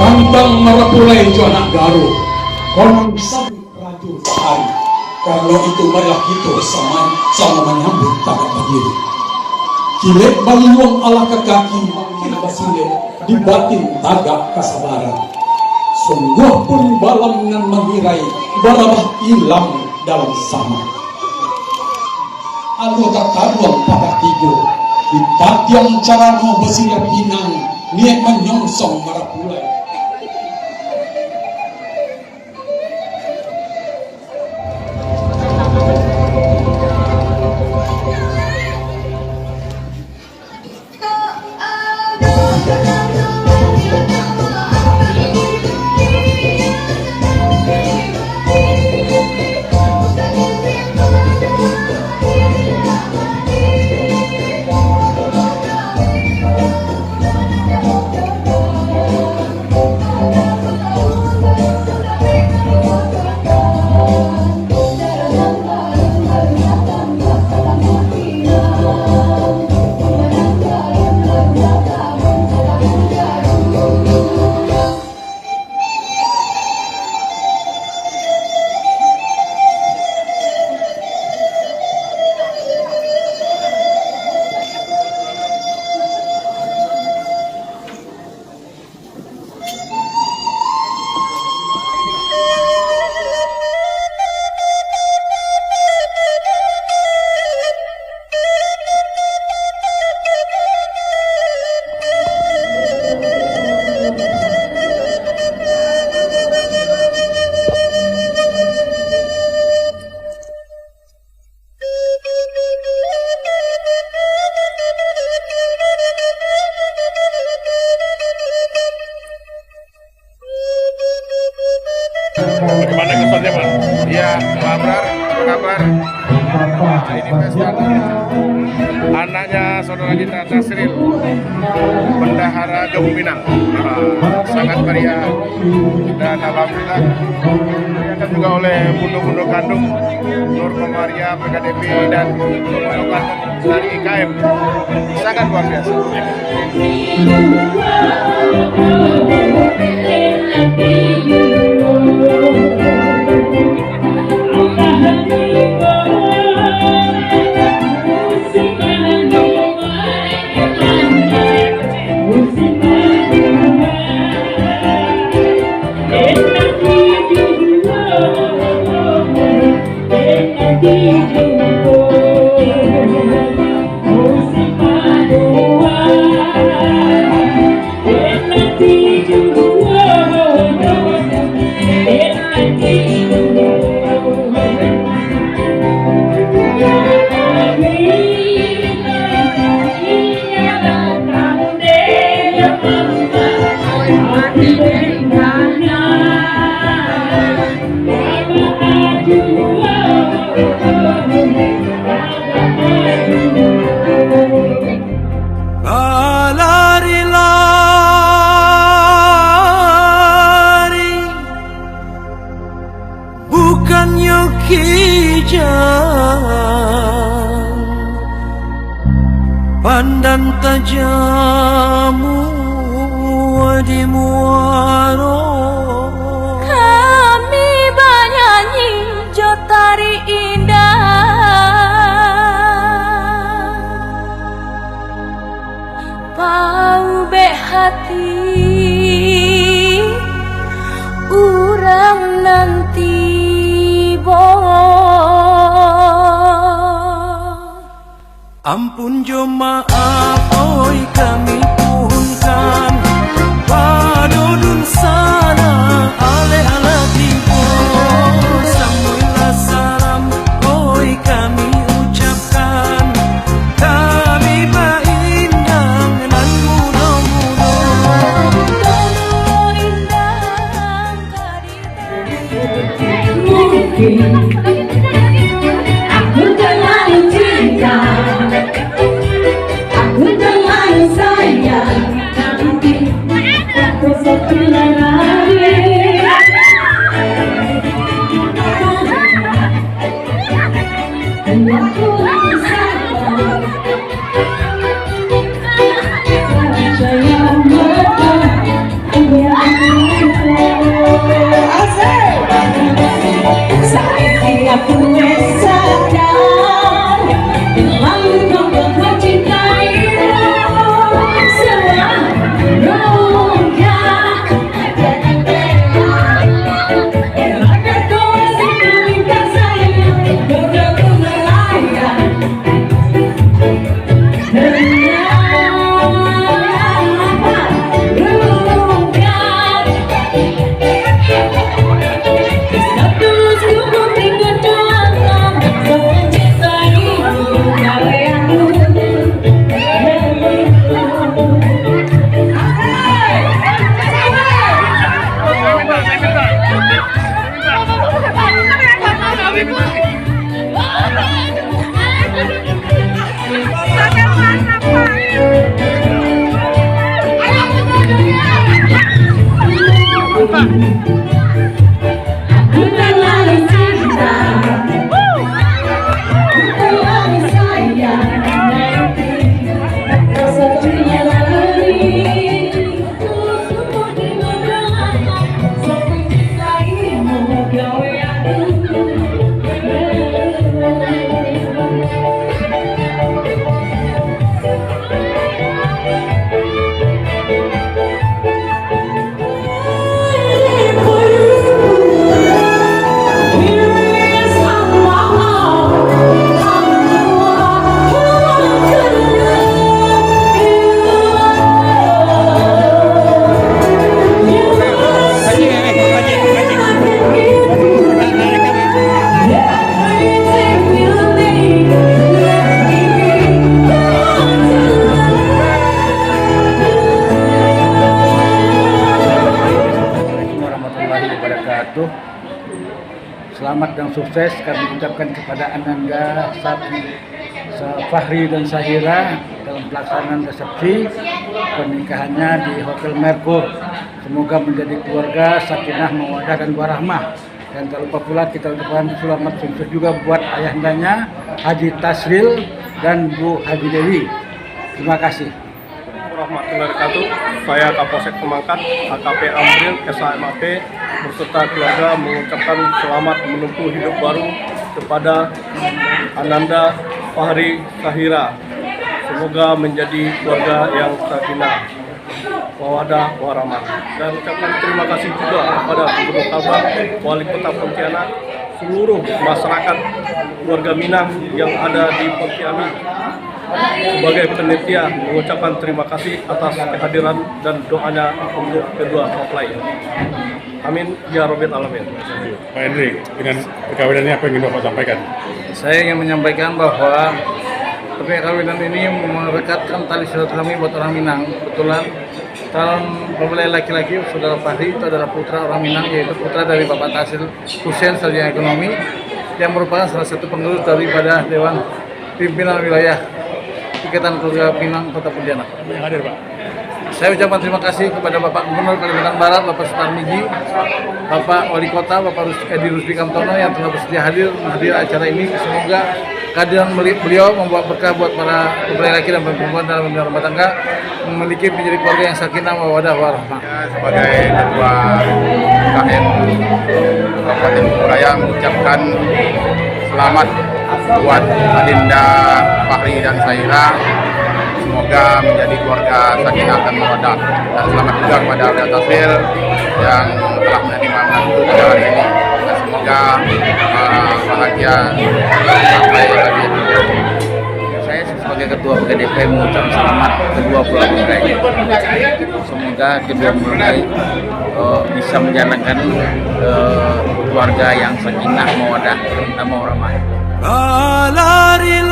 Tantang marapulay itu anak Garut, konon bisa raju sehari, karena itu marilah kita sama menyambut tagak berdiri. Kilek baliwang ala kekaki makin basile di batin tagak kasabaran. Sungguh pun balam nan menghirai barabah hilang dalam sama. Anggota kaduang pada tidur di tatiang carano besinya pinang niat menyongsong marapulai. Bagaimana kesannya, Pak? Iya, Pak Abrar, apa kabar? Nah, ini pesta anaknya saudara kita Tasril, Bendahara Gabung Minang. Sangat meriah dan alhamdulillah dirayakan juga oleh Bundo-Bundo Kandung, Nur Komaria, PKDP dan Bundo Kandung dari IKM. Sangat luar biasa. Pandang tajamu di muaro, kami bernyanyi jotari indah, pau be hati urang nanti ampun jo maaf oi kami punkan padodun sana ale ala timpo samuilah salam oi kami ucapkan kami baindang dan mudah-mudah Aku terlalu cinta, aku terlalu sayang, tapi aku setelah lari. Aku sadar, percaya mata, hanya aku sadar, terlalu kau mencintaimu sepenuhnya. Ada kau masih meminta saya, beberapa melayang. Aku terlalu cinta, aku terlalu sayang, rasa dunia lari. Aku di mana seperti cintaimu, kau yang wabarakatuh. Selamat dan sukses kami ucapkan kepada Ananda, Fahri dan Sahira dalam pelaksanaan resepsi pernikahannya di Hotel Merkur. Semoga menjadi keluarga sakinah, mawaddah dan warahmah. Dan tak lupa pula kita ucapkan selamat sukses juga buat ayahandanya Haji Tasril dan Bu Haji Dewi. Terima kasih. Warahmatullahi wabarakatuh. Saya Kapolsek Pemangkat AKP Amril SHMAP berserta keluarga mengucapkan selamat menempuh hidup baru kepada Ananda Fahri Sahira. Semoga menjadi keluarga yang sakinah, mawaddah warahmah. Dan ucapkan terima kasih juga kepada Gubernur Kalbar, Wali Kota Pontianak, seluruh masyarakat keluarga Minang yang ada di Pontianak. Sebagai penitia mengucapkan terima kasih atas kehadiran dan doanya untuk kedua mempelai. Amin ya Rabbil Alamin. Pak Henry, dengan perkawinannya apa yang ingin Bapak sampaikan? Saya ingin menyampaikan bahwa perkawinan ini merekatkan tali silaturahmi buat orang Minang. Kebetulan calon mempelai laki-laki saudara Fahri itu adalah putra orang Minang, yaitu putra dari Bapak Tasril Hussein Sarjana Ekonomi yang merupakan salah satu pengurus daripada Dewan Pimpinan Wilayah Ikatan Keluarga Minang Kota Pontianak. Yang hadir, Pak. Saya ucapkan terima kasih kepada Bapak Gubernur Kalimantan Barat, Bapak Sutarmiji, Bapak Wali Kota, Bapak Edi Rusdi Kamtono yang telah bersedia hadir acara ini. Semoga kehadiran beliau membawa berkah buat para mempelai laki dan perempuan dalam rumah tangga, memiliki menjadi keluarga yang sakinah, mawaddah warahmah. Sebagai Ketua KM Kabupaten Bogoraya mengucapkan selamat buat Adinda Fahri dan Sahira. Semoga menjadi keluarga sakinah dan mawaddah. Dan selamat juga kepada Abdul Tasril yang telah menerima mantu pada hari ini. Dan semoga bahagia sampai lagi. Saya sebagai Ketua PKDP mengucapkan selamat kedua belah mempelai. Semoga kedua mempelai bisa menjalankan keluarga yang sakinah, mawaddah dan warahmah. Lari-lari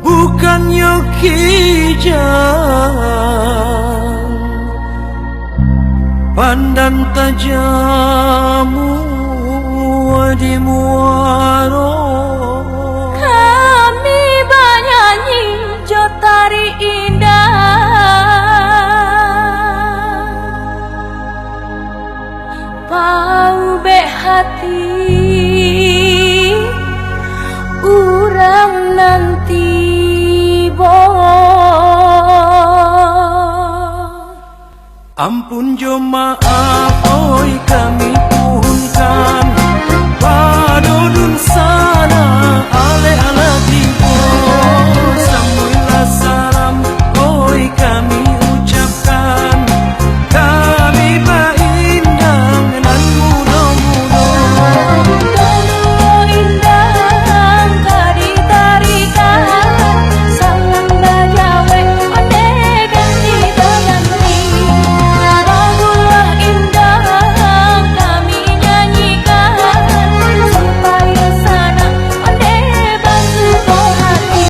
bukan yokijan pandang tajamu di muaro. Kami bernyanyi jotari indah, pau be hati urang nanti Ampun jo maaf, oi kami pun kan